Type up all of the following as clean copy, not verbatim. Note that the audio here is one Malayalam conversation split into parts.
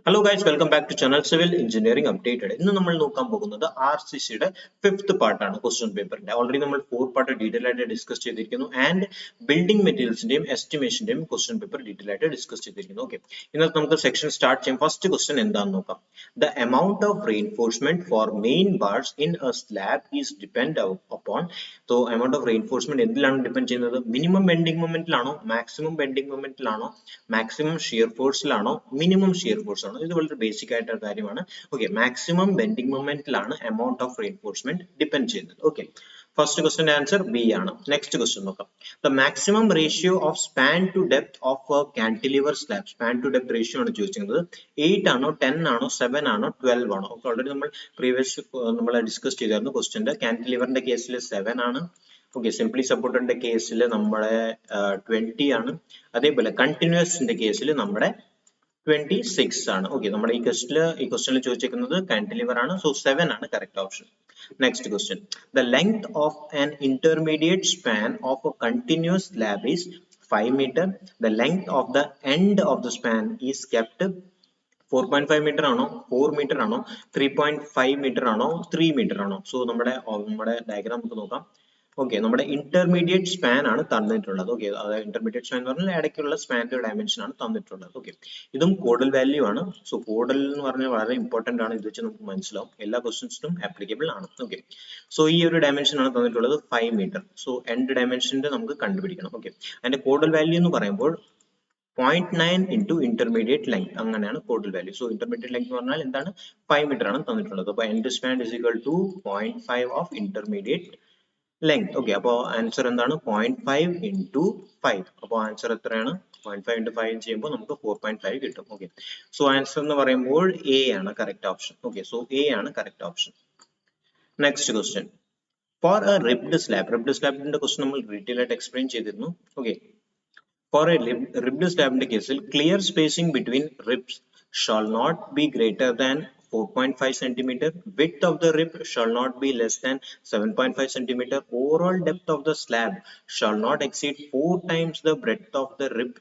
Hello guys, welcome back to channel Civil Engineering Updated. ഇന്ന് നമ്മൾ നോക്കാൻ പോകുന്നത് RCCയുടെ ഫിഫ്ത്ത് പാർട്ടാണ് ക്വസ്റ്റ്യൻ പേപ്പറിന്റെ. ഓൾറെഡി നമ്മൾ 4 പാർട്ട് ഡീറ്റെയിൽ ആയിട്ട് ഡിസ്കസ് ചെയ്തിരിക്കുന്നു ആൻഡ് ബിൽഡിംഗ് മെറ്റീരിയൽസിന്റെയും എസ്റ്റിമേഷന്റെയും ക്വസ്റ്റ്യൻ പേപ്പർ ഡീറ്റെയിൽ ആയിട്ട് ഡിസ്കസ് ചെയ്തിരിക്കുന്നു. ഓക്കെ, ഇന്നത്തെ നമുക്ക് സെക്ഷൻ സ്റ്റാർട്ട് ചെയ്യാം. ഫസ്റ്റ് ക്വസ്റ്റ്യൻ എന്താണെന്ന് നോക്കാം. The amount of reinforcement for main bars in a slab is depend upon. So amount of reinforcement എന്തിലാണ് ഡിപെൻഡ് ചെയ്യുന്നത്? മിനിമം ബെൻഡിങ് മൊമെന്റിലാണോ, മാക്സിമം ബെൻഡിങ് മൊമെന്റിലാണോ, മാക്സിമം ഷിയർ ഫോഴ്സിലാണോ, മിനിമം ഷിയർ ഫോഴ്സ് ആണോ? ഇത് വളരെ ബേസിക് ആയിട്ടുള്ള കാര്യമാണ്. ഓക്കെ, മാക്സിമം ബെൻഡിങ് മൊമെന്റിലാണ് എമൗണ്ട് ഓഫ് റീഇൻഫോഴ്സ്മെന്റ് ഡിപെൻഡ് ചെയ്യുന്നത്. Okay, first question answer B ആണ്. നെക്സ്റ്റ് ക്വസ്റ്റ്യൻ നോക്കാം. The maximum ratio of span to depth of a cantilever slab. Span to depth ratio ആണ് ചോദിച്ചിരുന്നത്. 8 ആണോ, 10 ആണോ, 7 ആണോ, 12 ആണോ? ഓക്കെ, ഓൾറെഡി നമ്മൾ പ്രീവിയസ് നമ്മൾ ഡിസ്കസ് ചെയ്തായിരുന്നു ക്വസ്റ്റ്യന്റെ. കാന്റിലിവറിന്റെ കേസിൽ 7 ആണ്. ഓക്കെ, സിംപ്ലി സപ്പോർട്ടിന്റെ കേസിൽ നമ്മുടെ 20 ആണ്. അതേപോലെ കണ്ടിന്യൂസിന്റെ കേസിൽ നമ്മുടെ 26 ആണ്. ഓക്കെ, നമ്മുടെ ഈ ക്വസ്റ്റ്യനിൽ ചോദിച്ചിരിക്കുന്നത് കാന്റിലിവർ ആണ്. സോ 7 ആണ് correct option. Next question. The length of an intermediate span of A continuous slab is 5 meter. The length of the end of the span is kept 4.5 meter ആണോ, 4 meter ആണോ, 3.5 meter ആണോ, 3 meter ആണോ? സോ നമ്മുടെ ഡയഗ്രാം നമുക്ക് നോക്കാം. ഓക്കെ, നമ്മുടെ ഇന്റർമീഡിയറ്റ് സ്പാൻ ആണ് തന്നിട്ടുള്ളത്. ഓക്കെ, അതായത് ഇന്റർമീഡിയറ്റ് സ്പാൻ എന്ന് പറഞ്ഞാൽ ഇടയ്ക്കുള്ള സ്പാനിന്റെ ഡയമെൻഷൻ ആണ് തന്നിട്ടുള്ളത്. ഓക്കെ, ഇതും കോഡൽ വാല്യൂ ആണ്. സോ കോഡൽ എന്ന് പറഞ്ഞാൽ വളരെ ഇമ്പോർട്ടന്റ് ആണ്. ഇത് വെച്ച് നമുക്ക് മനസ്സിലാവും, എല്ലാ ക്വസ്റ്റ്യൻസിനും ആപ്ലിക്കബിൾ ആണ്. ഓക്കെ, സോ ഈ ഒരു ഡയമെൻഷൻ ആണ് തന്നിട്ടുള്ളത് 5 meter. സോ എൻഡ് ഡയമെൻഷന്റെ നമുക്ക് കണ്ടുപിടിക്കണം. ഓക്കെ, അതിന്റെ കോഡൽ വാല്യൂ എന്ന് പറയുമ്പോൾ 0.9 into ഇന്റർമീഡിയറ്റ് ലെങ്ത്, അങ്ങനെയാണ് codal value. So intermediate length എന്ന് പറഞ്ഞാൽ എന്താണ്? 5 meter ആണ് തന്നിട്ടുള്ളത്. അപ്പോൾ end span is equal to 0.5 of intermediate length. Okay, അപ്പോൾ ആൻസർ എന്താണ്? 0.5 into 5. അപ്പോൾ ആൻസർ എത്രയാണ്? 0.5 into 5 ചെയ്യുമ്പോൾ നമുക്ക് 4.5 കിട്ടും. ഓക്കെ, സോ ആൻസർ എന്ന് പറയുമ്പോൾ എ ആണ് correct option. Okay, so A ആണ് correct option. Next question. For a ribbed slab. Ribbed സ്ലാബിന്റെ ക്വസ്റ്റ്യൻ നമ്മൾ ഡീറ്റെയിൽ ആയിട്ട് എക്സ്പ്ലെയിൻ ചെയ്തിരുന്നു. ഓക്കെ, ഫോർ എ റിബ്ഡ് സ്ലാബിന്റെ കേസിൽ clear spacing between ribs shall not be greater than 4.5 centimeter. Width of the rib shall not be less than 7.5 centimeter. Overall depth of the slab shall not exceed 4 times the breadth of the rib.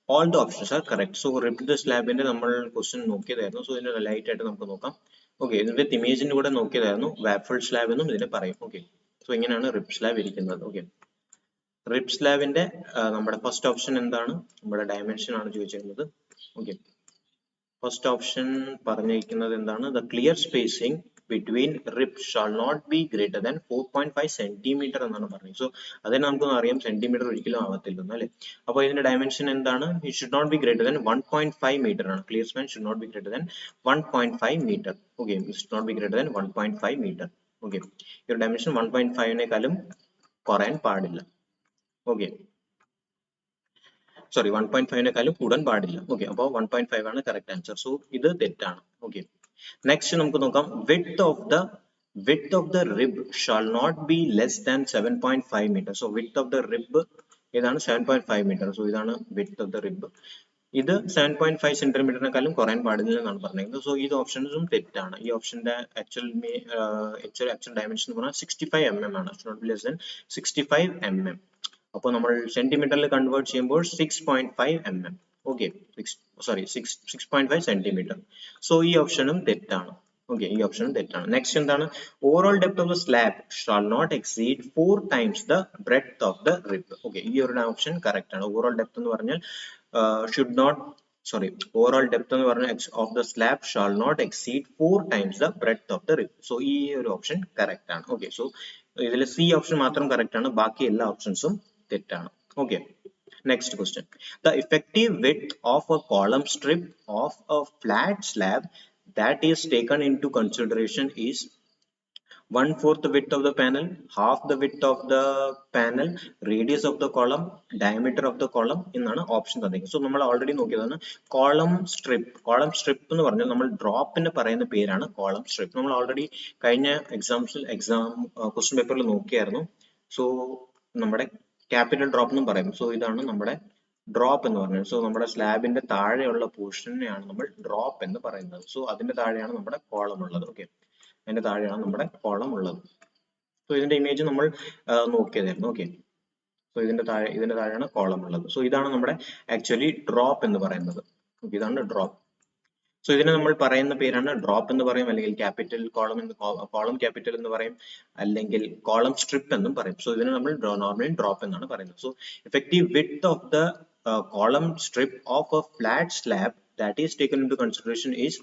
All the options are correct. So ribbed slab ന്റെ നമ്മൾ ക്വസ്റ്റ്യൻ നോക്കിയതായിരുന്നു. സോ ഇതിന്റെ ലൈറ്റ് ആയിട്ട് നമുക്ക് നോക്കാം. ഓക്കെ, ഇതിന്റെ ഇമേജിന്റെ കൂടെ നോക്കിയതായിരുന്നു. വാഫിൾ സ്ലാബ് എന്നും ഇതിനെ പറയും. ഓക്കെ, സോ ഇങ്ങനെയാണ് റിബ് സ്ലാബ് ഇരിക്കുന്നത്. ഓക്കെ, റിബ് സ്ലാബിന്റെ നമ്മുടെ ഫസ്റ്റ് ഓപ്ഷൻ എന്താണ്? നമ്മുടെ ഡയമെൻഷൻ ആണ് ചോദിച്ചിരുന്നത്. ഓക്കെ, ഫസ്റ്റ് ഓപ്ഷൻ പറഞ്ഞിരിക്കുന്നത് എന്താണ്? The clear spacing between ribs shall not be greater than 4.5 centimeter എന്നാണ് പറഞ്ഞത്. സോ അതിന് നമുക്കൊന്നും അറിയാം, സെന്റിമീറ്റർ ഒരിക്കലും ആവത്തില്ലെന്ന് അല്ലെ. അപ്പോൾ ഇതിന്റെ ഡയമെൻഷൻ എന്താണ്? It should not be greater than 1.5 meter ആണ്. Clear span should not be greater than 1.5 meter. Okay, should not be greater than 1.5 meter. Okay, ഈ ഒരു ഡയമെൻഷൻ 1.5നേക്കാളും കുറയാൻ പാടില്ല. ഓക്കെ, സോറി 1.5നേക്കാളും കൂടാൻ പാടില്ല. ഓക്കെ, അപ്പോൾ 1.5 ആണ് കറക്റ്റ് ആൻസർ. സോ ഇത് തെറ്റാണ്. ഓക്കെ, നെക്സ്റ്റ് നമുക്ക് നോക്കാം. width of the rib shall not be less than 7.5 meter. So width of the rib ഇതാണ് 7.5 meter. സോ ഇതാണ് width of the rib. ഇത് 7.5 സെന്റിമീറ്ററിനെക്കാളും കുറയാൻ പാടില്ല എന്നാണ് പറഞ്ഞിരിക്കുന്നത്. സോ ഇത് ഓപ്ഷൻസും തെറ്റാണ്. ഈ ഓപ്ഷന്റെ ആക്ച്വൽ ഡയമെൻഷൻ എന്ന് പറഞ്ഞാൽ 65 mm ആണ്. should not be less than 65 mm. അപ്പോൾ നമ്മൾ സെന്റിമീറ്ററിൽ കൺവേർട്ട് ചെയ്യുമ്പോൾ 6.5 mm. Okay, 6.5 centimeter. സോ ഈ ഓപ്ഷനും തെറ്റാണ്. ഓക്കെ, ഈ ഓപ്ഷനും തെറ്റാണ്. നെക്സ്റ്റ് എന്താണ്? Overall depth of the slab shall not exceed 4 times the breadth of the rib. Okay, ഈ ഒരു ഓപ്ഷൻ കറക്റ്റ് ആണ്. ഓവറോൾ ഡെപ്ത് എന്ന് പറഞ്ഞാൽ ഓവറോൾ ഡെപ്ത് എന്ന് പറഞ്ഞാൽ of the slab shall not exceed 4 times the breadth of the rib. So ഈ ഒരു ഓപ്ഷൻ കറക്റ്റ് ആണ്. ഓക്കെ, സോ ഇതിൽ സി ഓപ്ഷൻ മാത്രം കറക്റ്റ് ആണ്, ബാക്കി എല്ലാ ഓപ്ഷൻസും തെറ്റാണ്. Okay, next question. The effective width of a column strip of a flat slab that is taken into consideration is 1/4 width of the panel, half the width of the panel, radius of the column, diameter of the column എന്നാണ് ഓപ്ഷൻ തന്നിരിക്കുന്നത്. സോ നമ്മൾ ഓൾറെഡി നോക്കിയതാണ് കോളം സ്ട്രിപ്പ്. കോളം സ്ട്രിപ്പ് എന്ന് പറഞ്ഞാൽ നമ്മൾ ഡ്രോപ്പിന് പറയുന്ന പേരാണ് കോളം സ്ട്രിപ്പ്. നമ്മൾ ഓൾറെഡി കഴിഞ്ഞ എക്സാം ക്വസ്റ്റ്യൻ പേപ്പറിൽ നോക്കിയായിരുന്നു. സോ നമ്മുടെ ക്യാപിറ്റൽ ഡ്രോപ്പ് എന്നും പറയും. സോ ഇതാണ് നമ്മുടെ ഡ്രോപ്പ് എന്ന് പറയുന്നത്. സോ നമ്മുടെ സ്ലാബിന്റെ താഴെയുള്ള പോർഷനെയാണ് നമ്മൾ ഡ്രോപ്പ് എന്ന് പറയുന്നത്. സോ അതിന്റെ താഴെയാണ് നമ്മുടെ കോളം ഉള്ളത്. ഓക്കെ, അതിന്റെ താഴെയാണ് നമ്മുടെ കോളം ഉള്ളത്. സോ ഇതിന്റെ ഇമേജ് നമ്മൾ നോക്കിയതായിരുന്നു. ഓക്കെ, സോ ഇതിന്റെ താഴെയാണ് കോളം ഉള്ളത്. സോ ഇതാണ് നമ്മുടെ ആക്ച്വലി ഡ്രോപ്പ് എന്ന് പറയുന്നത്. ഓക്കെ, ഇതാണ് ഡ്രോപ്പ്. സോ ഇതിനെ നമ്മൾ പറയുന്ന പേരാണ് ഡ്രോപ്പ് എന്ന് പറയും, അല്ലെങ്കിൽ ക്യാപിറ്റൽ കോളം എന്ന് കോളം ക്യാപിറ്റൽ എന്ന് പറയും, അല്ലെങ്കിൽ കോളം സ്ട്രിപ്പ് എന്നും പറയും. സോ ഇതിനെ നമ്മൾ നോർമലി ഡ്രോപ്പ് എന്നാണ് പറയുന്നത്. So effective width of the column strip of a flat slab that is taken into consideration is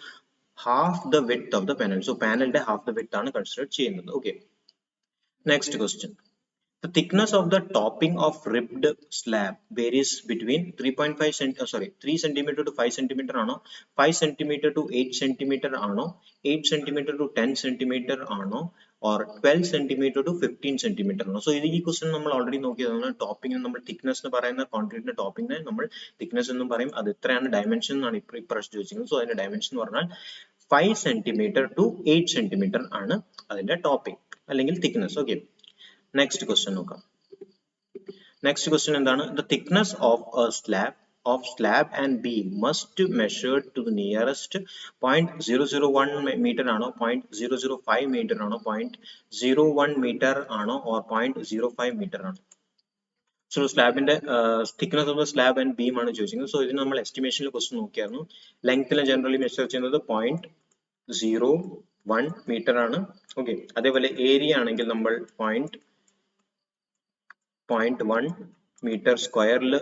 half the width of the panel. So panel ന്റെ half the width ആണ് കൺസിഡർ ചെയ്യുന്നത്. Okay. Next question. The thickness of the topping of ribbed slab varies between 3 cm to 5 cm ആണോ, 5 cm to 8 cm ആണോ, 8 cm to 10 cm ആണോ, or 12 cm to 15 cm ആണോ? സോ ഈ ക്വസ്റ്റ്യൻ നമ്മൾ ഓൾറെഡി നോക്കിയതാണ്. ടോപ്പിംഗ് നമ്മൾ തിക്നെസ് എന്ന് പറയുന്ന കോൺക്രീറ്റിന്റെ ടോപ്പിംഗിനെ നമ്മൾ തിക്നെസ് എന്നും പറയും. അത് എത്രയാണ് ഡയമെൻഷൻ എന്നാണ് ഇപ്രാവശ്യം ചോദിച്ചിരിക്കുന്നത്. സോ അതിന്റെ ഡയമെൻഷൻ എന്ന് പറഞ്ഞാൽ 5 cm to 8 cm ആണ് അതിന്റെ ടോപ്പിംഗ് അല്ലെങ്കിൽ തിക്നെസ്. ഓക്കെ. Next question നോക്കാം. Next question എന്താണ്? The thickness of a slab and beam must measured to the nearest 0.001 meter ആണോ, 0.005 meter ആണോ, 0.01 meter ആണോ, or 0.05 meter ആണോ? സോ സ്ലാബിന്റെ thickness of the slab and beam ആണ് ചോദിച്ചിരിക്കുന്നത്. സോ ഇതിന് നമ്മൾ എസ്റ്റിമേഷനിൽ ക്വസ്റ്റ്യൻ നോക്കിയായിരുന്നു. ലെങ്ത്തിൽ ജനറലി മെഷർ ചെയ്യുന്നത് 0.01 meter ആണ്. ഓക്കെ. അതേപോലെ ഏരിയ ആണെങ്കിൽ നമ്മൾ 0.1 meter സ്ക്വയറിൽ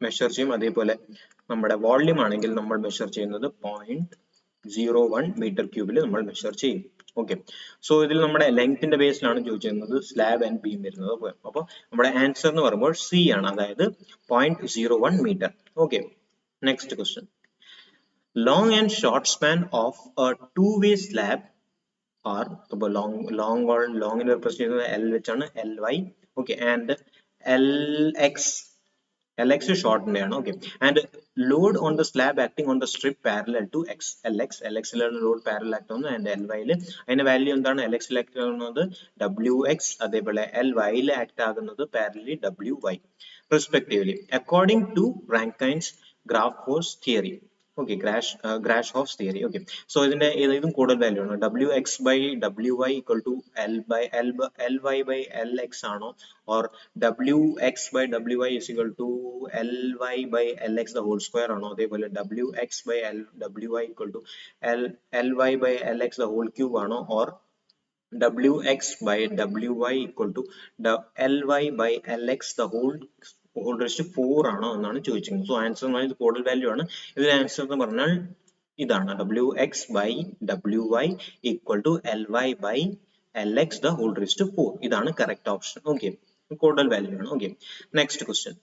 മെഷർ ചെയ്യും. അതേപോലെ നമ്മുടെ വോള്യൂം ആണെങ്കിൽ നമ്മൾ മെഷർ ചെയ്യുന്നത് 0.01 meter ക്യൂബിൽ നമ്മൾ മെഷർ ചെയ്യും. ഓക്കെ. സോ ഇതിൽ നമ്മുടെ ലെങ്ത്തിന്റെ ബേസിലാണ് ചോദിച്ചിരുന്നത് സ്ലാബ് ആൻഡ് ബീം വരുന്നത്. അപ്പോൾ നമ്മുടെ ആൻസർ എന്ന് പറയുമ്പോൾ സി ആണ്, അതായത് 0.01 meter. Okay. Next question. Long and short span of a two-way slab are ലോങ്ങിനെ റെപ്രസെന്റ് ചെയ്യുന്നത് എൽ വെച്ചാണ്, LY. ഓക്കെ. ആൻഡ് LX ഷോർട്ടിന്റെ ആണ്. Okay. And load on the slab acting on the strip parallel to X. LXലാണ് ലോഡ് പാരലൽ ആക്ട് ആവുന്നത്. ആൻഡ് LYയിൽ അതിന്റെ വാല്യൂ എന്താണ്? LXൽ ആക്ട് ആകുന്നത് WX, അതേപോലെ LYയിൽ ആക്ട് ആകുന്നത് parallelly WY respectively, according to Rankine's Grashof's theory. Okay. Grashof's theory. Okay. So ഇതിന്റെ ഏതും കൂടുതൽ വാല്യൂ ആണ്? WX by WY equal to LY by LX ആണോ, or WX by WY is equal to LY by LX the whole square ആണോ, അതേപോലെ WX by WY equal to LY by LX the whole cube ആണോ, or WX by WY equal to LY by LX the whole raised to 4 ആണോ എന്നാണ് ചോദിച്ചിരിക്കുന്നത്. സോ ആൻസർ എന്ന് പറഞ്ഞാൽ കൂടുതൽ വാല്യൂ ആണ്. ഇതിന്റെ ആൻസർ എന്ന് പറഞ്ഞാൽ ഇതാണ്, WX by WY equal to LY by LX the whole raised to 4. ഇതാണ് കറക്റ്റ് ഓപ്ഷൻ. ഓക്കെ. കൂടുതൽ വാല്യൂ ആണ്. Okay. Next question.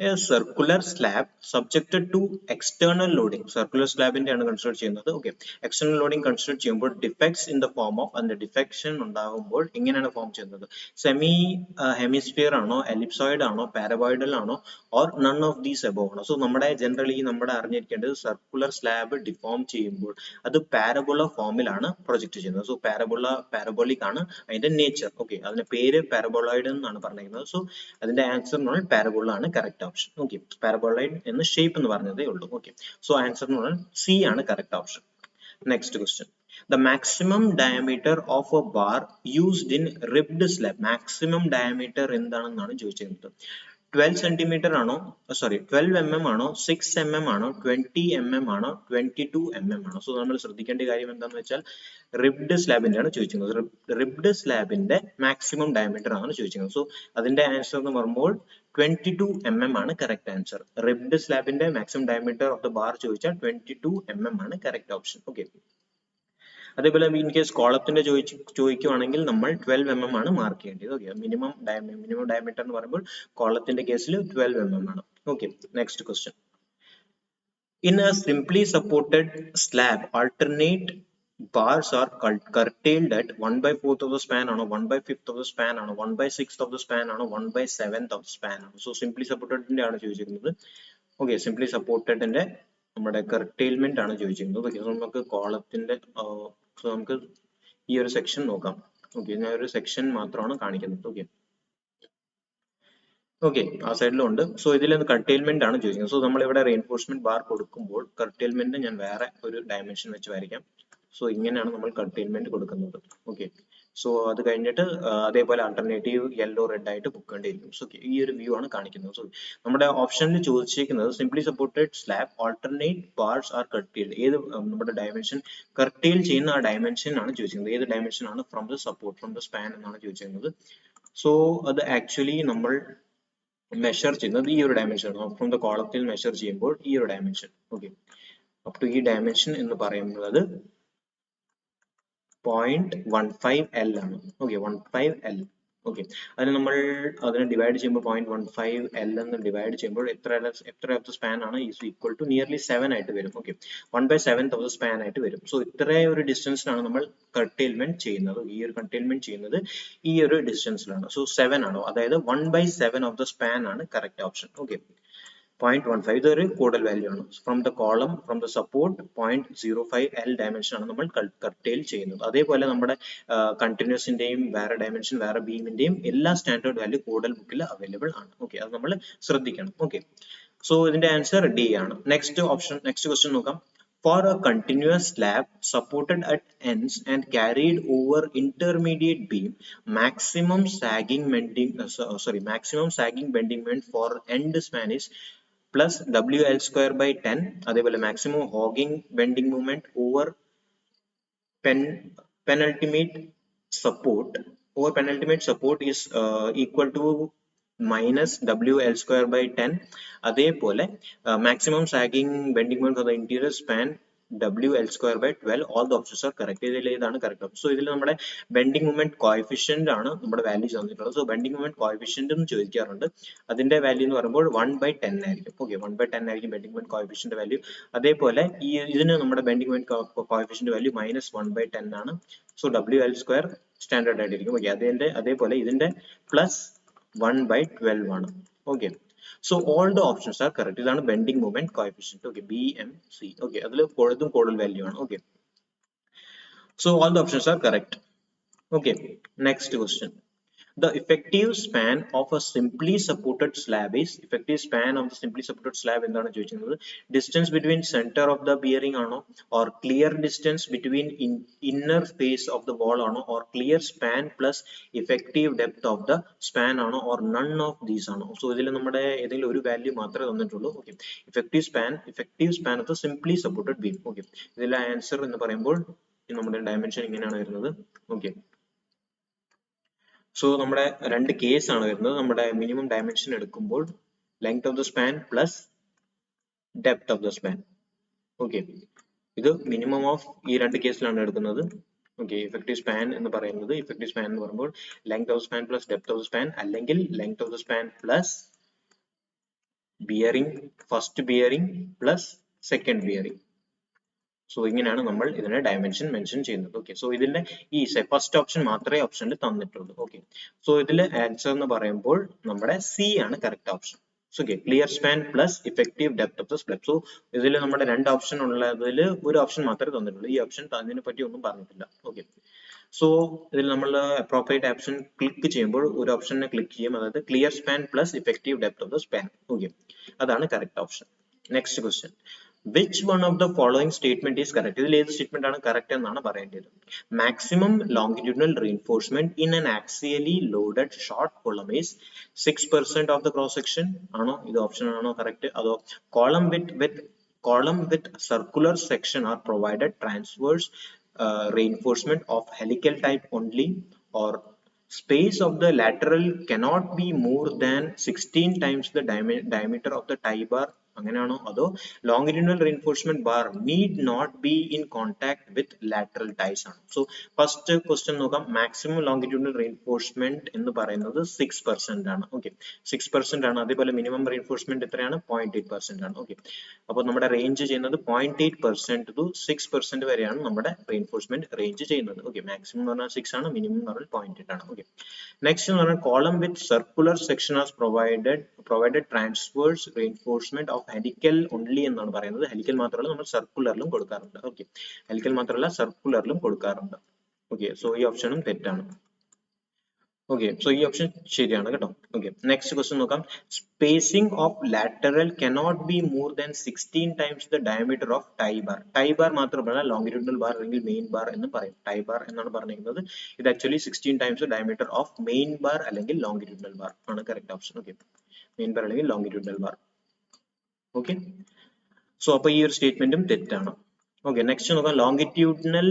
A circular slab subjected to external loading. Circular സ്ലാബിന്റെ ആണ് കൺസിഡർ ചെയ്യുന്നത്. ഓക്കെ. എക്സ്റ്റേണൽ ലോഡിംഗ് കൺസിഡർ ചെയ്യുമ്പോൾ defects in the form of, അതിന്റെ ഡിഫെക്ഷൻ ഉണ്ടാകുമ്പോൾ എങ്ങനെയാണ് ഫോം ചെയ്യുന്നത്? സെമി ഹെമിസ്ഫിയർ ആണോ, എലിപ്സോയിഡ് ആണോ, പാരബോയിഡൽ ആണോ, or none of these above ആണോ? സോ നമ്മുടെ ജനറലി നമ്മുടെ അറിഞ്ഞിരിക്കേണ്ടത് സർക്കുലർ സ്ലാബ് ഡിഫോം ചെയ്യുമ്പോൾ അത് പാരബോള ഫോമിലാണ് പ്രൊജക്ട് ചെയ്യുന്നത്. സോ പാരബോളിക് ആണ് അതിന്റെ നേച്ചർ. ഓക്കെ. അതിന്റെ പേര് പാരബോളോയിഡ് എന്നാണ് പറഞ്ഞിരിക്കുന്നത്. സോ അതിന്റെ ആൻസർ എന്ന് പറഞ്ഞാൽ പാരബോള ആണ് കറക്റ്റ് ഓപ്ഷൻ. ഓക്കെ. പാരബോളോയിഡ് എന്ന് ഷേപ്പ് എന്ന് പറഞ്ഞതേ ഉള്ളൂ. ഓക്കെ. സോ ആൻസർ എന്ന് പറഞ്ഞാൽ സി ആണ് correct option. Next question. The maximum diameter of a bar used in ribbed slab. Maximum diameter എന്താണെന്നാണ് ചോദിച്ചിരിക്കുന്നത്. 12 centimeter ആണോ, 12 mm ആണോ, 6 mm ആണോ, 20 mm ആണോ, 22 mm ആണോ? സോ നമ്മൾ ശ്രദ്ധിക്കേണ്ട കാര്യം എന്താണെന്ന് വെച്ചാൽ റിബ്ഡ് സ്ലാബിന്റെ ആണ് ചോദിച്ചിരിക്കുന്നത്. റിബ്ഡ് സ്ലാബിന്റെ മാക്സിമം ഡയമീറ്റർ ആണ് ചോദിച്ചിരിക്കുന്നത്. സോ അതിന്റെ ആൻസർ എന്ന് പറയുമ്പോൾ 22 mm ആണ് കറക്റ്റ് ആൻസർ. റിബ്ഡ് സ്ലാബിന്റെ maximum diameter of the bar ചോദിച്ചാൽ 22 mm ആണ് കറക്റ്റ് ഓപ്ഷൻ. ഓക്കെ. അതേപോലെ ഇൻ കേസ് കോളത്തിന്റെ ചോദിക്കുവാണെങ്കിൽ നമ്മൾ 12 mm ആണ് മാർക്ക് ചെയ്യേണ്ടത്. ഓക്കെ. മിനിമം ഡയമീറ്റർ എന്ന് പറയുമ്പോൾ കോളത്തിന്റെ കേസിൽ 12 mm ആണ്. Okay. Next question. In a simply supported slab, alternate bars are curtailed at 1/4 of the span ആണോ, 1/5 of the span ആണോ, 1/6 of the span ആണോ, 1/7 of the span ആണോ? സോ സിംപ്ലി സപ്പോർട്ടഡിന്റെ ആണ് ചോദിച്ചിരിക്കുന്നത്. ഓക്കെ. സിംപ്ലി സപ്പോർട്ടഡിന്റെ നമ്മുടെ കർട്ടെയിൽമെന്റ് ആണ് ചോദിച്ചിരിക്കുന്നത്. ഓക്കെ. നമുക്ക് കോളത്തിന്റെ നമുക്ക് ഈ ഒരു സെക്ഷൻ നോക്കാം. ഓക്കെ. ഞാൻ ഒരു സെക്ഷൻ മാത്രമാണ് കാണിക്കുന്നത്. ഓക്കെ. ഓക്കെ. ആ സൈഡിലും ഉണ്ട്. സോ ഇതിൽ കർട്ടെയിൽമെന്റ് ആണ് ചോദിക്കുന്നത്. സോ നമ്മൾ ഇവിടെ റെയിൻഫോഴ്സ്മെന്റ് ബാർ കൊടുക്കുമ്പോൾ കർട്ടെയിൽമെന്റ് ഞാൻ വേറെ ഒരു ഡയമെൻഷൻ വെച്ച് വരയ്ക്കാം. സോ ഇങ്ങനെയാണ് നമ്മൾ കർട്ടെയിൽമെന്റ് കൊടുക്കുന്നത്. ഓക്കെ. സോ അത് കഴിഞ്ഞിട്ട് അതേപോലെ ആൾട്ടർനേറ്റീവ് യെല്ലോ റെഡ് ആയിട്ട് പൊക്കേണ്ടിയിരിക്കും. സോ ഈ ഒരു വ്യൂ ആണ് കാണിക്കുന്നത്. സോ നമ്മുടെ ഓപ്ഷനിൽ ചോദിച്ചിരിക്കുന്നത് simply supported slab alternate bars are curtailed. ഏത് നമ്മുടെ ഡയമെൻഷൻ കർട്ടീൽ ചെയ്യുന്ന ആ ഡയമെൻഷൻ ആണ് ചോദിച്ചിരിക്കുന്നത്. ഏത് ഡയമെൻഷൻ ആണ് from the support from the span എന്നാണ് ചോദിച്ചിരിക്കുന്നത്. സോ അത് ആക്ച്വലി നമ്മൾ മെഷർ ചെയ്യുന്നത് ഈ ഒരു ഡയമെൻഷൻ ആണ്. ഫ്രം ദ കോളത്തിൽ മെഷർ ചെയ്യുമ്പോൾ ഈ ഒരു ഡയമെൻഷൻ, ഓക്കെ, അപ് ടു ഈ ഡയമെൻഷൻ എന്ന് പറയുന്നത് 0.15L ആണ്. Okay, 15L. ഓക്കെ, അതിന് നമ്മൾ അതിനെ ഡിവൈഡ് ചെയ്യുമ്പോൾ 0.15L എന്ന് ഡിവൈഡ് ചെയ്യുമ്പോൾ എത്ര ഓഫ് ദ സ്പാൻ ആണ് ഈസ് ഈക്വൽ ടു നിയർലി 7 ആയിട്ട് വരും. ഓക്കെ, 1/7 ഓഫ് ദ സ്പാൻ ആയിട്ട് വരും. സോ ഇത്ര ഒരു ഡിസ്റ്റൻസിലാണ് നമ്മൾ കർട്ടൈൽമെന്റ് ചെയ്യുന്നത്. ഈ ഒരു കർട്ടൈൽമെന്റ് ചെയ്യുന്നത് ഈ ഒരു ഡിസ്റ്റൻസിലാണ്. സോ 7 ആണോ, അതായത് 1/7 ഓഫ് ദ സ്പാൻ ആണ് കറക്റ്റ് ഓപ്ഷൻ. ഓക്കെ, 0.15 ഇതൊരു കോഡൽ വാല്യൂ ആണ്. From the column from the support 0.05L dimension ആണ് നമ്മൾ കർട്ടൈൽ ചെയ്യുന്നത്. അതേപോലെ നമ്മുടെ കണ്ടിന്യൂസിന്റെയും വേറെ ഡയമെൻഷൻ വേറെ ബീമിന്റെയും എല്ലാ സ്റ്റാൻഡേർഡ് വാല്യൂ കോഡൽ ബുക്കിൽ അവൈലബിൾ ആണ്. ഓക്കെ, അത് നമ്മൾ ശ്രദ്ധിക്കണം. ഓക്കെ, സോ ഇതിന്റെ ആൻസർ ഡി ആണ്. നെക്സ്റ്റ് ക്വസ്റ്റ്യൻ നോക്കാം. For a continuous slab supported at ends and carried over intermediate beam, maximum sagging bending moment for end span is plus WL square by 10. അതേപോലെ maximum hogging bending moment over penultimate support is equal to minus WL square by 10. അതേപോലെ maximum sagging bending moment for the interior span WL square by 12. All the options are correct. ഇതിൽ ഏതാണ് correct option? So ഇതിൽ നമ്മുടെ bending moment coefficient ആണ് നമ്മുടെ വാല്യൂ തന്നിട്ടുള്ളത്. സോ bending moment coefficient എന്ന് ചോദിക്കാറുണ്ട്. അതിന്റെ വാല്യൂ എന്ന് പറയുമ്പോൾ 1/10 ആയിരിക്കും. ഓക്കെ, 1/10 ആയിരിക്കും bending moment coefficient വാല്യൂ. അതേപോലെ ഇതിന് നമ്മുടെ bending moment coefficient വാല്യൂ -1/10 ആണ്. സോ WL square സ്റ്റാൻഡേർഡ് ആയിട്ടിരിക്കും. ഓക്കെ, അതേപോലെ ഇതിന്റെ പ്ലസ് 1/12 ആണ്. Okay, so all the options are correct. ഇതാണ് bending moment coefficient. Okay, BMC. Okay, അതിൽ കോഡൽ വാല്യൂ ആണ്. Okay, so all the options are correct. Okay, next question. The effective span of a simply supported slab is എന്താണ് ചോദിക്കുന്നത്? Distance between center of the bearing ആണോ, or clear distance between inner face of the wall ആണോ, or clear span plus effective depth of the span ആണോ, or none of these ആണോ? So ഇതിൽ നമ്മുടെ ഏതെങ്കിലും ഒരു വാല്യൂ മാത്രമേ തന്നിട്ടുള്ളൂ. Okay, effective span of the simply supported beam. Okay, ഇതിലെ ആൻസർ എന്ന് പറയുമ്പോൾ നമ്മുടെ ഡയമെൻഷൻ ഇങ്ങനെയാണ് വരുന്നത്. ഓക്കെ, സോ നമ്മുടെ രണ്ട് കേസ് ആണ് വരുന്നത്. നമ്മുടെ മിനിമം ഡയമെൻഷൻ എടുക്കുമ്പോൾ length of the span plus depth of the span. Okay, ഇത് മിനിമം ഓഫ് ഈ രണ്ട് കേസിലാണ് എടുക്കുന്നത്. ഓക്കെ, ഇഫക്റ്റീവ് സ്പാൻ എന്ന് പറയുമ്പോൾ length of span plus depth of span, അല്ലെങ്കിൽ length of the span plus bearing, first bearing plus second bearing. So ഇങ്ങനെയാണ് നമ്മൾ ഇതിന്റെ ഡയമെൻഷൻ മെൻഷൻ ചെയ്യുന്നത്. ഓക്കെ, സോ ഇതിന്റെ ഈ ഫസ്റ്റ് ഓപ്ഷൻ മാത്രമേ ഓപ്ഷനിൽ തന്നിട്ടുള്ളൂ. ഓക്കെ, സോ ഇതിൽ ആൻസർ എന്ന് പറയുമ്പോൾ നമ്മുടെ സി ആണ് correct option. So okay, clear span plus effective depth of the slab. So ഇതിൽ നമ്മുടെ രണ്ട് ഓപ്ഷൻ ഉള്ളതിൽ ഒരു ഓപ്ഷൻ മാത്രമേ തന്നിട്ടുള്ളൂ. ഈ ഓപ്ഷൻ അതിനെ പറ്റി ഒന്നും പറഞ്ഞിട്ടില്ല. ഓക്കെ, സോ ഇതിൽ നമ്മൾ അപ്രോപ്രിയേറ്റ് ഓപ്ഷൻ ക്ലിക്ക് ചെയ്യുമ്പോൾ ഒരു ഓപ്ഷനെ ക്ലിക്ക് ചെയ്യും, അതായത് clear span plus effective depth of the span. Okay, അതാണ് correct option. Next question. Which one of the following statement is correct? ഇതിൽ ഏത് സ്റ്റേറ്റ്മെന്റ് ആണ് കറക്റ്റ് എന്നാണ് പറയേണ്ടത്. Maximum longitudinal reinforcement in an axially loaded short column is 6% of the cross section ആണോ? ഇത് ഓപ്ഷൻ ആണോ കറക്റ്റ്? അതോ column with circular section are provided transverse reinforcement of helical type only, or space of the lateral cannot be more than 16 times the diameter of the tie bar, അങ്ങനെയാണോ? അതോ longitudinal reinforcement bar need not be in contact with lateral ties ആണ്. സോ ഫസ്റ്റ് ക്വസ്റ്റ്യൻ നോക്കാം. മാക്സിമം ലോങ്ങിറ്റ്യൂഡിനൽ റീൻഫോഴ്സ്മെന്റ് എന്ന് പറയുന്നത് 6% ആണ്. ഓക്കെ, 6% ആണ്. അതേപോലെ മിനിമം റീൻഫോഴ്സ്മെന്റ് എത്രയാണ്? 0.8% ആണ്. ഓക്കെ, അപ്പോൾ നമ്മുടെ റേഞ്ച് ചെയ്യുന്നത് 0.8% to 6% വരെയാണ് നമ്മുടെ റീൻഫോഴ്സ്മെന്റ് റേഞ്ച് ചെയ്യുന്നത്. ഓക്കെ, മാക്സിമം എന്ന് പറഞ്ഞാൽ 6 ആണ്, മിനിമം എന്ന് പറഞ്ഞാൽ 0.8 ആണ്. ഓക്കെ, നെക്സ്റ്റ് എന്ന് പറഞ്ഞാൽ column with circular section as provided transverse reinforcement of helical only എന്നാണ് പറയുന്നത്. ഹെലിക്കൽ മാത്രമല്ല, നമ്മൾ സർക്കുലറിലും കൊടുക്കാറുണ്ട്. ഓക്കെ, ഹെലിക്കൽ മാത്രമല്ല സർക്കുലറിലും കൊടുക്കാറുണ്ട്. ഓക്കെ, സോ ഈ ഓപ്ഷനും തെറ്റാണ്. ഓക്കെ, സോ ഈ ഓപ്ഷൻ ശരിയാണ് കേട്ടോ. ഓക്കെ, നെക്സ്റ്റ് ക്വസ്റ്റ്യൻ നോക്കാം. Spacing of lateral cannot be more than 16 times the diameter of tie bar. Tie bar മാത്രമല്ല ലോങ്കിറ്റ്യൂഡിനൽ ബാർ അല്ലെങ്കിൽ മെയിൻ ബാർ എന്ന് പറയും. ടൈ ബാർ എന്നാണ് പറഞ്ഞിരിക്കുന്നത്. ഇത് actually 16 times diameter of main bar അല്ലെങ്കിൽ ലോങ്കിറ്റ്യൂഡിനൽ ബാർ ആണ് correct option. Okay, main bar അല്ലെങ്കിൽ ലോങ്കിറ്റ്യൂഡിനൽ ബാർ. ഓക്കെ, സോ അപ്പൊ ഈ ഒരു സ്റ്റേറ്റ്മെന്റും തെറ്റാണ്. Okay, next നോക്കാം. Longitudinal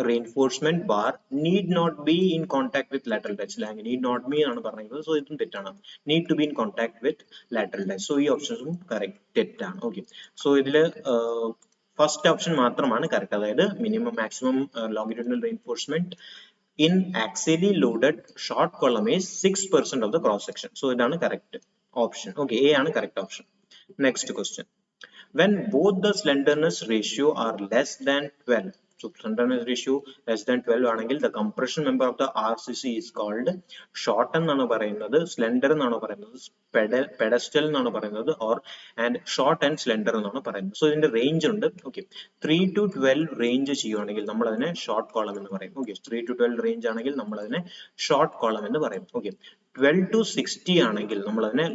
reinforcement bar need not be in contact with lateral touch. Need not be ആണ് പറഞ്ഞിരിക്കുന്നത്. സോ ഇതും തെറ്റാണ്. Need to be in contact with lateral touch. So ഈ ഓപ്ഷൻസും കറക്റ്റ് തെറ്റാണ്. ഓക്കെ, സോ ഇതില് ഫസ്റ്റ് ഓപ്ഷൻ മാത്രമാണ് കറക്റ്റ്, അതായത് minimum maximum longitudinal reinforcement in axially loaded short column is 6% of the cross section. So ഇതാണ് കറക്റ്റ് ഓപ്ഷൻ. ഓക്കെ, എ ആണ് correct option. Next question. When both the slenderness ratio are less than 12, so slenderness ratio less than 12 ആണെങ്കിൽ the compression member of the RCC is called short എന്നാണ് പറയുന്നത്, slender എന്നാണ് പറയുന്നത്, pedestal എന്നാണ് പറയുന്നത്, or and short and slender എന്നാണ് പറയുന്നത്. സോ ഇതിന്റെ റേഞ്ച് ഉണ്ട്. ഓക്കെ, 3 to 12 റേഞ്ച് ചെയ്യുവാണെങ്കിൽ നമ്മൾ അതിനെ ഷോർട്ട് കോളം എന്ന് പറയും. ഓക്കെ, 3 to 12 റേഞ്ച് ആണെങ്കിൽ നമ്മൾ അതിനെ ഷോർട്ട് കോളം എന്ന് പറയും. ഓക്കെ, 12 to 60 ആണെങ്കിൽ നമ്മൾ അതിനെ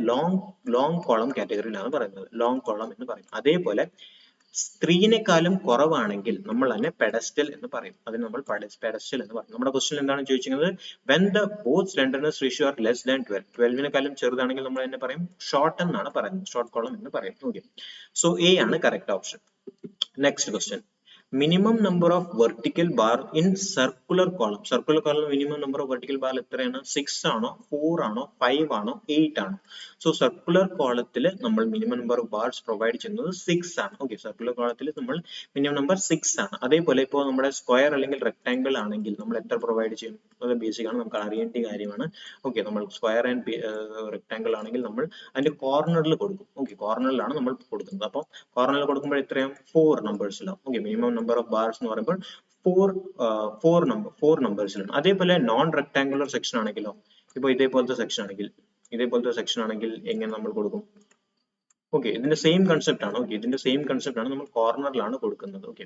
ലോങ് കോളം കാറ്റഗറിയിലാണ് പറയുന്നത്, ലോങ് കോളം എന്ന് പറയും. അതേപോലെ 3നേക്കാളും കുറവാണെങ്കിൽ നമ്മൾ അതിനെ പെഡസ്റ്റൽ എന്ന് പറയും, അതിന് നമ്മൾ പെഡസ്റ്റൽ എന്ന് പറയും. നമ്മുടെ ക്വസ്റ്റ്യൻ എന്താണ് ചോദിച്ചിരിക്കുന്നത്? when the both slenderness ratio are less than 12, 12നേക്കാളും ചെറുതാണെങ്കിൽ നമ്മൾ അതിനെ പറയും ഷോർട്ട് എന്നാണ് പറയുന്നത്, ഷോർട്ട് കോളം എന്ന് പറയും. ഓക്കെ, സോ എ ആണ് correct option. Next question. Minimum number of vertical bar in circular column. Circular column minimum number of vertical bar എത്രയാണ്? 6 ആണോ, 4 ആണോ, 5 ആണോ, 8 ആണോ? സോ സർക്കുലർ കോളത്തിൽ നമ്മൾ minimum number of bars provide ചെയ്യുന്നത് 6 ആണ്. ഓക്കെ, സർക്കുലർ കോളത്തിൽ നമ്മൾ മിനിമം നമ്പർ 6 ആണ്. അതേപോലെ ഇപ്പോൾ നമ്മുടെ സ്ക്വയർ അല്ലെങ്കിൽ റെക്ടാംഗിൾ ആണെങ്കിൽ നമ്മൾ എത്ര പ്രൊവൈഡ് ചെയ്യും? അത് ബേസിക് ആണ്, നമുക്ക് അറിയേണ്ട കാര്യമാണ്. ഓക്കെ, നമ്മൾ സ്ക്വയർ ആൻഡ് റെക്ടാംഗിൾ ആണെങ്കിൽ നമ്മൾ അതിന്റെ കോർണറിൽ കൊടുക്കും. ഓക്കെ, കോർണറിലാണ് നമ്മൾ കൊടുക്കുന്നത്. അപ്പോൾ കോർണറിൽ കൊടുക്കുമ്പോൾ എത്രയും 4 നമ്പേഴ്സിലാണ്. Okay, minimum number of bars എന്ന് പറയുമ്പോൾ 4 നമ്പേഴ്സിലാണ്. അതേപോലെ നോൺ റെക്ടാംഗുലർ സെക്ഷൻ ആണെങ്കിലോ, ഇപ്പൊ ഇതേപോലത്തെ സെക്ഷൻ ആണെങ്കിൽ എങ്ങനെ നമ്മൾ കൊടുക്കും? ഓക്കെ, ഇതിന്റെ സെയിം കൺസെപ്റ്റ് ആണ്. ഓക്കെ, ഇതിന്റെ സെയിം കൺസെപ്റ്റ് ആണ്, നമ്മൾ കോർണറിലാണ് കൊടുക്കുന്നത്. ഓക്കെ,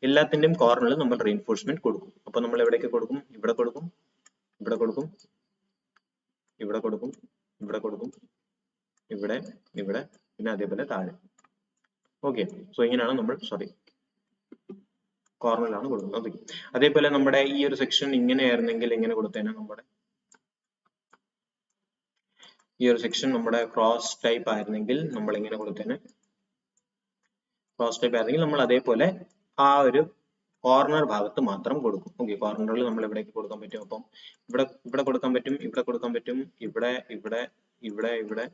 എല്ലാത്തിന്റെയും കോർണറിൽ നമ്മൾ റീഇൻഫോഴ്സ്മെന്റ് കൊടുക്കും. അപ്പൊ നമ്മൾ എവിടേക്ക് കൊടുക്കും? ഇവിടെ കൊടുക്കും, ഇവിടെ കൊടുക്കും, ഇവിടെ കൊടുക്കും, ഇവിടെ കൊടുക്കും, ഇവിടെ, ഇവിടെ, പിന്നെ അതേപോലെ താഴെ. ഓക്കെ, സോ ഇങ്ങനെയാണ് നമ്മൾ കോർണറിലാണ് കൊടുക്കുന്നത്. ഓക്കെ, അതേപോലെ നമ്മുടെ ഈ ഒരു സെക്ഷൻ ഇങ്ങനെയായിരുന്നെങ്കിൽ എങ്ങനെ കൊടുത്തേനെ? നമ്മുടെ ഈ ഒരു സെക്ഷൻ നമ്മുടെ ക്രോസ് ടൈപ്പ് ആയിരുന്നെങ്കിൽ നമ്മൾ എങ്ങനെ കൊടുത്തേനെ? ക്രോസ് ടൈപ്പ് ആയിരുന്നെങ്കിൽ നമ്മൾ അതേപോലെ ആ ഒരു കോർണർ ഭാഗത്ത് മാത്രം കൊടുക്കും. ഓക്കെ, കോർണറിൽ നമ്മൾ എവിടേക്ക് കൊടുക്കാൻ പറ്റും? അപ്പം ഇവിടെ കൊടുക്കാൻ പറ്റും, ഇവിടെ കൊടുക്കാൻ പറ്റും, ഇവിടെ, ഇവിടെ, ഇവിടെ, ഇവിടെ,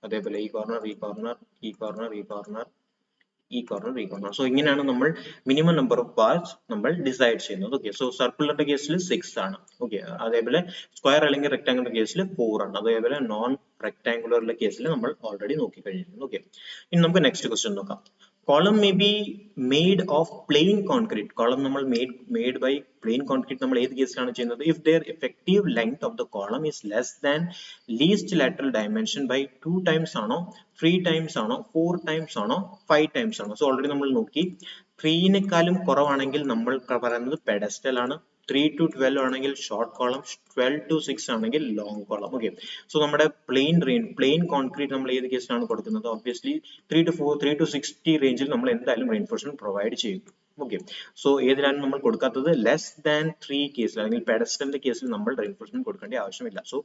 അതേപോലെ ഈ കോർണർ, ഈ കോർണർ, ഈ കോർണർ, ഈ കോർണർ, ഈ കോർണർ, ഈ കോർണർ. സോ ഇങ്ങനെയാണ് നമ്മൾ മിനിമം നമ്പർ ഓഫ് ബാർസ് നമ്മൾ ഡിസൈഡ് ചെയ്യുന്നത്. ഓക്കെ, സോ സർക്കുലറിന്റെ കേസിൽ 6 ആണ്. ഓക്കെ, അതേപോലെ സ്ക്വയർ അല്ലെങ്കിൽ റെക്ടാംഗുലർ കേസിൽ 4 ആണ്. അതേപോലെ നോൺ റെക്ടാംഗുലറിന്റെ കേസിൽ നമ്മൾ ഓൾറെഡി നോക്കി കഴിഞ്ഞിരുന്നു. ഓക്കെ, ഇനി നമുക്ക് നെക്സ്റ്റ് ക്വസ്റ്റ്യൻ നോക്കാം. Column may be made of plain concrete. Column നമ്മൾ made by plain concrete നമ്മൾ ഏത് കേസിലാണ് ചെയ്യുന്നത്? If their effective length of the column is less than least lateral dimension by 2 times ആണോ, 3 times ആണോ, 4 times ആണോ, 5 times ആണോ? സോ ഓൾറെഡി നമ്മൾ നോക്കി, 3നേക്കാളും കുറവാണെങ്കിൽ നമ്മൾ പറയുന്നത് പെഡസ്റ്റൽ ആണ്, 3 to 12 ആണെങ്കിൽ ഷോർട്ട് കോളം, 12 to 6 ആണെങ്കിൽ ലോങ് കോളം. ഓക്കെ, സോ നമ്മുടെ പ്ലെയിൻ കോൺക്രീറ്റ് നമ്മൾ ഏത് കേസിലാണ് കൊടുക്കുന്നത്? ഒബ്വിയസ്ലി 3 to 60 റേഞ്ചിൽ നമ്മൾ എന്തായാലും റെയിൻഫോഴ്സ്മെന്റ് പ്രൊവൈഡ് ചെയ്യും. ഓക്കെ, സോ ഏതിലാണ് നമ്മൾ കൊടുക്കാത്തത്? ലെസ് ദാൻ 3 കേസിൽ അല്ലെങ്കിൽ പെഡസ്റ്റലിന്റെ കേസിൽ നമ്മൾ റെയിൻഫോഴ്സ്മെന്റ് കൊടുക്കേണ്ട ആവശ്യമില്ല. സോ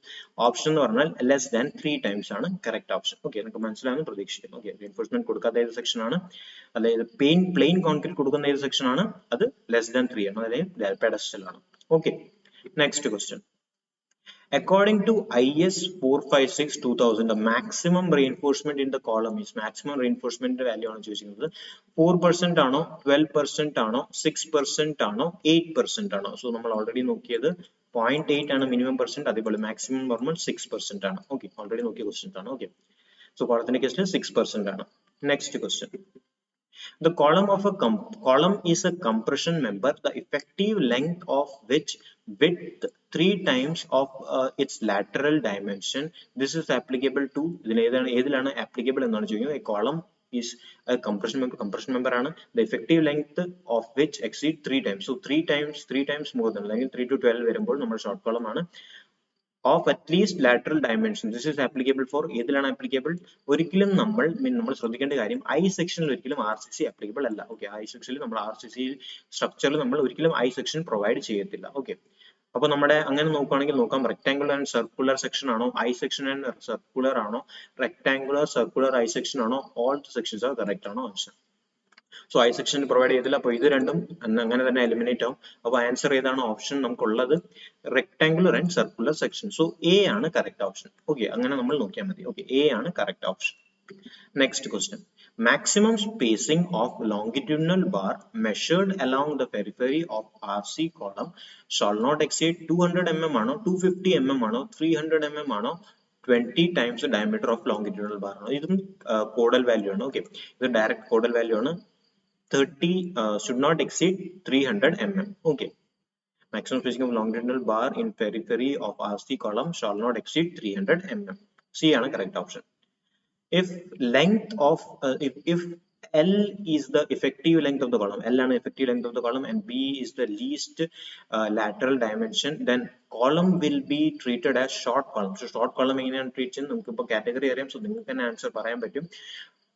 ഓപ്ഷൻ എന്ന് പറഞ്ഞാൽ ലെസ് ദാൻ 3 ടൈംസ് ആണ് കറക്റ്റ് ഓപ്ഷൻ. ഓക്കെ, നിങ്ങൾക്ക് മനസ്സിലാകുന്ന പ്രതീക്ഷിക്കുന്നു. ഓക്കെ, റെയിൻഫോഴ്സ്മെന്റ് കൊടുക്കാത്ത ഏത് സെക്ഷൻ ആണ്, അതായത് പ്ലെയിൻ കോൺക്രീറ്റ് കൊടുക്കുന്ന ഏത് സെക്ഷൻ ആണ്? അത് ലെസ് ദാൻ 3 ആണ്, അതായത് പെഡസ്റ്റൽ ആണ്. Okay, next question. According to IS 456/2000, the maximum reinforcement in the column is, maximum reinforcement value ആണ് ചോദിച്ചിരിക്കുന്നത്. 4% ആണോ, 12% ആണോ, 6% ആണോ, 8% ആണോ? സോ നമ്മൾ ഓൾറെഡി നോക്കിയത് 0.8 ആണ് മിനിമം പെർസെന്റ്, അതേപോലെ മാക്സിമം പറഞ്ഞാൽ 6% ആണ്. ഓക്കെ, ഓൾറെഡി നോക്കിയ ക്വസ്റ്റ്യൻസ് ആണ്. ഓക്കെ, സോ കോളത്തിന്റെ കേസിൽ 6% ആണ്. Next question. The column is a compression member, the effective length of which width 3 times of its lateral dimension. This is applicable to, ഏതിലാണ് applicable എന്നാണ് ചോദിക്കുന്നത്. A column is a compression member ആണ്, the effective length of which exceed 3 times. So 3 times more than, അല്ലെങ്കിൽ 3 to 12 വരുമ്പോൾ നമ്മൾ ഷോർട്ട് കോളം ആണ്. of at least lateral dimension. This is applicable for ഏതിലാണ് applicable? ഒരിക്കലും നമ്മൾ ശ്രദ്ധിക്കേണ്ട കാര്യം I സെക്ഷനിൽ ഒരിക്കലും RCC applicable അല്ല. ഓക്കെ, I സെക്ഷനിൽ നമ്മൾ RCC സ്ട്രക്ചറിൽ നമ്മൾ ഒരിക്കലും I സെക്ഷൻ പ്രൊവൈഡ് ചെയ്യത്തില്ല. ഓക്കെ, അപ്പൊ നമ്മുടെ അങ്ങനെ നോക്കുകയാണെങ്കിൽ നോക്കാം, റെക്ടാംഗുലർ ആൻഡ് സർക്കുലർ സെക്ഷൻ ആണോ, I സെക്ഷൻ ആൻഡ് സർക്കുലർ ആണോ, റെക്ടാംഗുലർ സർക്കുലർ I സെക്ഷൻ ആണോ, all the sections are correct ആണോ answer. So I section provide ചെയ്തില്ല, അപ്പൊ ഇത് രണ്ടും അങ്ങനെ തന്നെ എലിമിനേറ്റ് ആവും. അപ്പൊ ആൻസർ ഏതാണ് ഓപ്ഷൻ നമുക്കുള്ളത്? Rectangular and circular section. So A ആണ് കറക്റ്റ് ഓപ്ഷൻ. ഓക്കെ, അങ്ങനെ നമ്മൾ നോക്കിയാൽ മതി. ഓക്കെ, എ ആണ് correct option. Next question. Maximum spacing of longitudinal bar measured along the periphery of RC column shall not exceed 200 mm ആണോ, 250 mm ആണോ, 300 mm ആണോ, 20 times the diameter of longitudinal bar ആണോ? ഇതും കോഡൽ വാല്യൂ ആണ്. ഓക്കെ, ഇത് ഡയറക്റ്റ് കോഡൽ വാല്യൂ ആണ്. 30 should not exceed 300 mm. Okay, maximum spacing of longitudinal bar in periphery of RC column shall not exceed 300 mm. C ആണ് correct option. If length of if L is the effective length of the column, L ആണ് effective length of the column, and B is the least lateral dimension, then column will be treated as short column. So short column എങ്ങനെയാണ് ട്രീറ്റ് ചെയ്യുന്നത് നമുക്ക് ഇപ്പോൾ കാറ്റഗറി അറിയാം. സോ നിങ്ങൾക്ക് തന്നെ ആൻസർ പറയാൻ പറ്റും.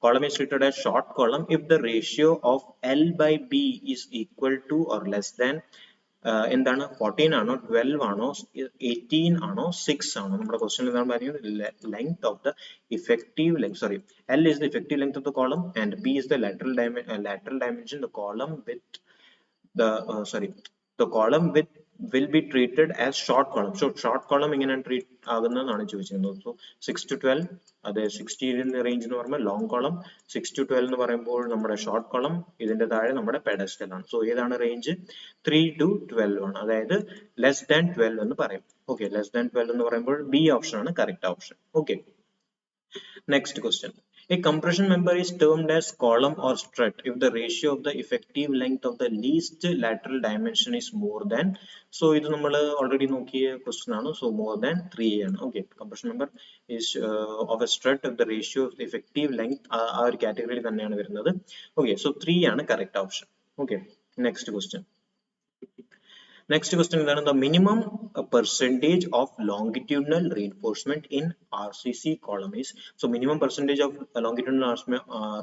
Column is treated as short column if the ratio of L by B is equal to or less than എന്താണ് 14 ആണോ, 12 ആണോ, 18 ആണോ, 6 ആണോ? നമ്മുടെ ക്വസ്റ്റ്യൻ എന്താണ് പറയുന്നത്? Length of the effective length, sorry, L is the effective length of the column and B is the lateral dimension. The column with the column with will be treated as short column. So short column എങ്ങനെയാണ് ട്രീറ്റ് ആകുന്നതെന്നാണ് ചോദിച്ചിരുന്നത്. സോ 6 to 12, അതെ 16 റേഞ്ച് എന്ന് പറയുമ്പോൾ ലോങ് കോളം, 6 to 12 എന്ന് പറയുമ്പോൾ നമ്മുടെ ഷോർട്ട് കോളം, ഇതിന്റെ താഴെ നമ്മുടെ പെഡസ്റ്റൽ ആണ്. സോ ഏതാണ് റേഞ്ച്? 3 to 12 ആണ്, അതായത് ലെസ് ദാൻ 12 എന്ന് പറയും. ഓക്കെ, ലെസ് ദാൻ 12 എന്ന് പറയുമ്പോൾ ബി ഓപ്ഷൻ ആണ് correct option. Okay, next question. A compression member is termed as column or strut if the ratio of the effective length of the least lateral dimension is more than, so ഇത് നമ്മൾ ഓൾറെഡി നോക്കിയ ക്വസ്റ്റ്യൻ ആണ്. സോ more than 3 ആണ്. Okay, compression member is of a strut if the ratio of the effective length ആ ഒരു കാറ്റഗറിയിൽ തന്നെയാണ് വരുന്നത്. ഓക്കെ, സോ 3 ആണ് correct option. Okay, next question. Next question is the minimum percentage of longitudinal reinforcement in RCC column is. So minimum percentage of longitudinal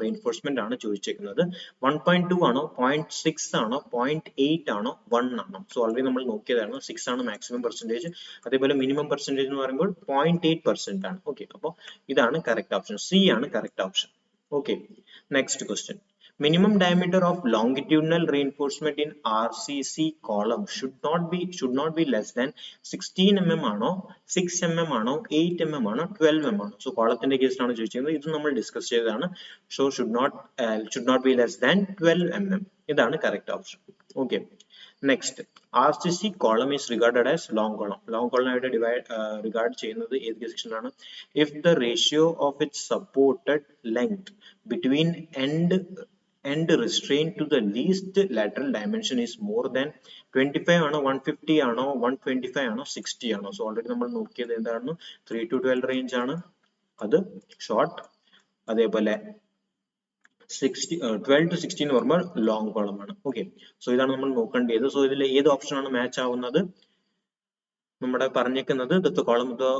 reinforcement ആണ് ചോദിച്ചിരിക്കുന്നത്. 1.2 ആണോ, 0.6 ആണോ, 0.8 ആണോ, 1 ആണോ? സോ ഓൾറെഡി നമ്മൾ നോക്കിയതാണ്. 6 ആണ് മാക്സിമം പെർസെന്റേജ്, അതേപോലെ മിനിമം പെർസെന്റേജ് എന്ന് പറയുമ്പോൾ 0.8% ആണ്. ഓക്കെ, അപ്പോൾ ഇതാണ് കറക്റ്റ് ഓപ്ഷൻ. സി ആണ് correct option. Okay, next question. Minimum diameter of longitudinal reinforcement in RCC column should not be less than 16 mm ആണോ, 6 mm ആണോ, 8 mm ആണോ, 12 mm ആണോ? സോ കോളത്തിന്റെ കേസിലാണ് ചോദിച്ചിരുന്നത്. ഇത് നമ്മൾ ഡിസ്കസ് ചെയ്തതാണ്. So should not be less than 12 mm. ഇതാണ് correct option. Okay, next. RCC column is regarded as long column. Long column ആയിട്ട് റിഗാർഡ് ചെയ്യുന്നത് ഏത് സെക്ഷനിലാണ്? If the ratio of its supported length between end restraint to the least lateral dimension is more than 25 ആണോ, 150 ആണോ, 125 ആണോ, 60 ആണോ? സോ ഓൾറെഡി നമ്മൾ നോക്കിയത് എന്താണ്? 3 to 12 റേഞ്ച് ആണ്, അത് ഷോർട്ട്. അതേപോലെ 12 to 16 എന്ന് പറയുമ്പോൾ ലോങ് കോളം ആണ്. ഓക്കെ, സോ ഇതാണ് നമ്മൾ നോക്കേണ്ടത്. സോ ഇതിൽ ഏത് ഓപ്ഷൻ ആണ് മാച്ച് ആവുന്നത്? നമ്മുടെ പറഞ്ഞേക്കുന്നത് the column the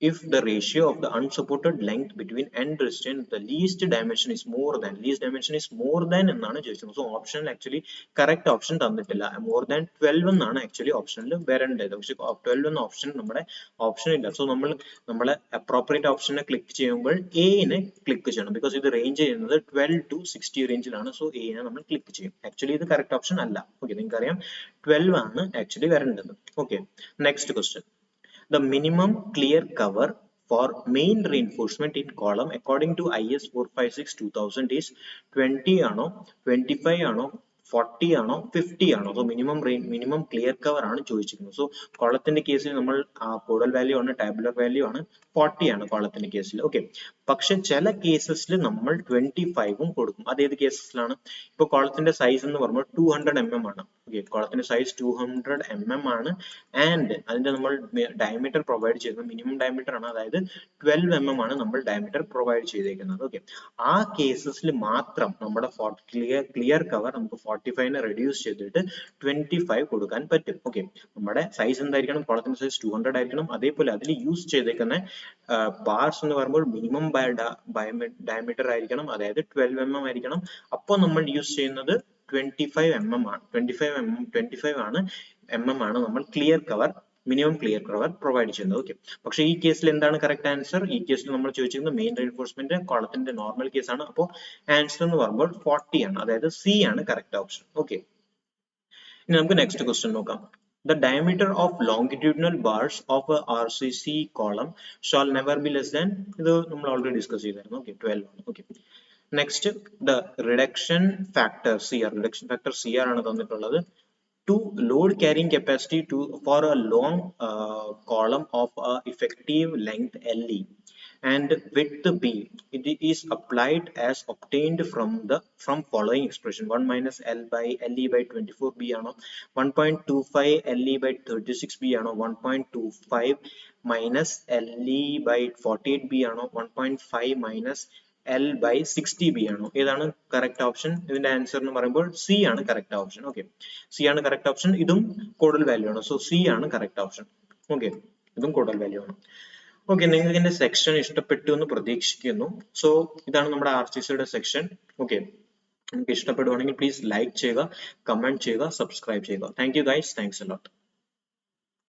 if the ratio of the unsupported length between end restraint the least dimension is more than എന്നാണ് ചോദിച്ചത്. സോ ഓപ്ഷനിൽ ആക്ച്വലി കറക്റ്റ് ഓപ്ഷൻ തന്നിട്ടില്ല. more than 12 എന്നാണ് ആക്ച്വലി ഓപ്ഷനിൽ വരേണ്ടത്. പക്ഷെ 12 എന്ന ഓപ്ഷൻ നമ്മുടെ ഓപ്ഷൻ ഇല്ല. സോ നമ്മളെ അപ്രോപ്രിയേറ്റ് ഓപ്ഷനെ ക്ലിക്ക് ചെയ്യുമ്പോൾ എനെ ക്ലിക്ക് ചെയ്യണം. ബിക്കോസ് ഇത് റേഞ്ച് ചെയ്യുന്നത് 12 to 60 റേഞ്ചിലാണ്. സോ എനെ നമ്മൾ ക്ലിക്ക് ചെയ്യും. ആക്ച്വലി ഇത് കറക്റ്റ് ഓപ്ഷൻ അല്ല. ഓക്കെ, നിങ്ങൾക്ക് അറിയാം 12 ആണ് ആക്ച്വലി വരേണ്ടത്. Okay, next question. The minimum clear cover for main reinforcement in column according to IS 456-2000 is 20 ആണോ, 25 ആണോ, 40 ആണോ, 50 ആണോ? സോ മിനിമം ക്ലിയർ കവർ ആണ് ചോദിച്ചിരിക്കുന്നത്. സോ കോളത്തിന്റെ കേസിൽ നമ്മൾ കോഡൽ വാല്യൂ ആണ്, ടാബുലർ വാല്യൂ ആണ്, 40 ആണ് കോളത്തിന്റെ കേസിൽ. ഓക്കെ, പക്ഷെ ചില കേസസിൽ നമ്മൾ 25 കൊടുക്കും. അതേത് കേസസിലാണ്? ഇപ്പൊ കോളത്തിന്റെ സൈസ് എന്ന് പറയുമ്പോൾ 200 mm ആണ്. ഓക്കെ, കോളത്തിന്റെ സൈസ് 200 mm ആണ് ആൻഡ് അതിന്റെ നമ്മൾ ഡയമീറ്റർ പ്രൊവൈഡ് ചെയ്യുന്നത് മിനിമം ഡയമീറ്റർ ആണ്, അതായത് 12 mm ആണ് നമ്മൾ ഡയമീറ്റർ പ്രൊവൈഡ് ചെയ്തേക്കുന്നത്. ഓക്കെ, ആ കേസസിൽ മാത്രം നമ്മുടെ ക്ലിയർ കവർ നമുക്ക് 45 റെഡ്യൂസ് ചെയ്തിട്ട് 25 കൊടുക്കാൻ പറ്റും. ഓക്കെ, നമ്മുടെ സൈസ് എന്തായിരിക്കണം? കോളത്തിന്റെ സൈസ് 200 ആയിരിക്കണം. അതേപോലെ അതിൽ യൂസ് ചെയ്തേക്കുന്ന ബാർസ് എന്ന് പറയുമ്പോൾ മിനിമം ഡയമീറ്റർ ആയിരിക്കണം, അതായത് 12 mm ആയിരിക്കണം. അപ്പോൾ നമ്മൾ യൂസ് ചെയ്യുന്നത് 25 mm ആണ്. 25 ആണ് നമ്മൾ clear cover minimum clear cover provide ചെയ്യുന്നത്. ഓക്കെ, പക്ഷേ ഈ കേസിൽ എന്താണ് കറക്റ്റ് ആൻസർ? ഈ കേസിൽ നമ്മൾ ചോദിച്ചിരുന്നത് മെയിൻ റീൻഫോഴ്സ്മെന്റ് കോളത്തിന്റെ നോർമൽ കേസ് ആണ്. അപ്പോൾ ആൻസർ എന്ന് പറയുമ്പോൾ 40 ആണ്, അതായത് സി ആണ് കറക്റ്റ് ഓപ്ഷൻ. ഓക്കെ, ഇനി നമുക്ക് നെക്സ്റ്റ് ക്വസ്റ്റ്യൻ നോക്കാം. The diameter of longitudinal bars of a RCC column shall never be less than, ഇത് നമ്മൾ ഓൾറെഡി ഡിസ്കസ് ചെയ്തായിരുന്നു. ഓക്കെ, 12 ആണ്. Okay, next the reduction factor CR, reduction factor CR ആണ് തന്നിട്ടുള്ളത്. To load carrying capacity for a long column of a effective length LE and width B, it is applied as obtained from following expression. 1 minus L by LE by 24B ആണോ, 1.25 LE by 36B ആണോ, 1.25 minus LE by 48B ആണോ, 1.5 minus L by 60B ആണോ? ഏതാണ് കറക്റ്റ് ഓപ്ഷൻ? ഇതിന്റെ ആൻസർ എന്ന് പറയുമ്പോൾ സി ആണ് കറക്റ്റ് ഓപ്ഷൻ. ഓക്കെ, സി ആണ് കറക്റ്റ് ഓപ്ഷൻ. ഇതും കോഡൽ വാല്യൂ ആണ്, സോ സി ആണ് കറക്റ്റ് ഓപ്ഷൻ. ഓക്കെ, ഇതും കോഡൽ വാല്യൂ ആണ്. ഓക്കെ, നിങ്ങൾക്ക് ഇതിന്റെ സെക്ഷൻ ഇഷ്ടപ്പെട്ടു എന്ന് പ്രതീക്ഷിക്കുന്നു. സോ ഇതാണ് നമ്മുടെ RCCയുടെ സെക്ഷൻ. ഓക്കെ, നിങ്ങൾക്ക് ഇഷ്ടപ്പെടുവാണെങ്കിൽ പ്ലീസ് ലൈക്ക് ചെയ്യുക, കമന്റ് ചെയ്യുക, സബ്സ്ക്രൈബ് ചെയ്യുക. Thank you guys, thanks a lot.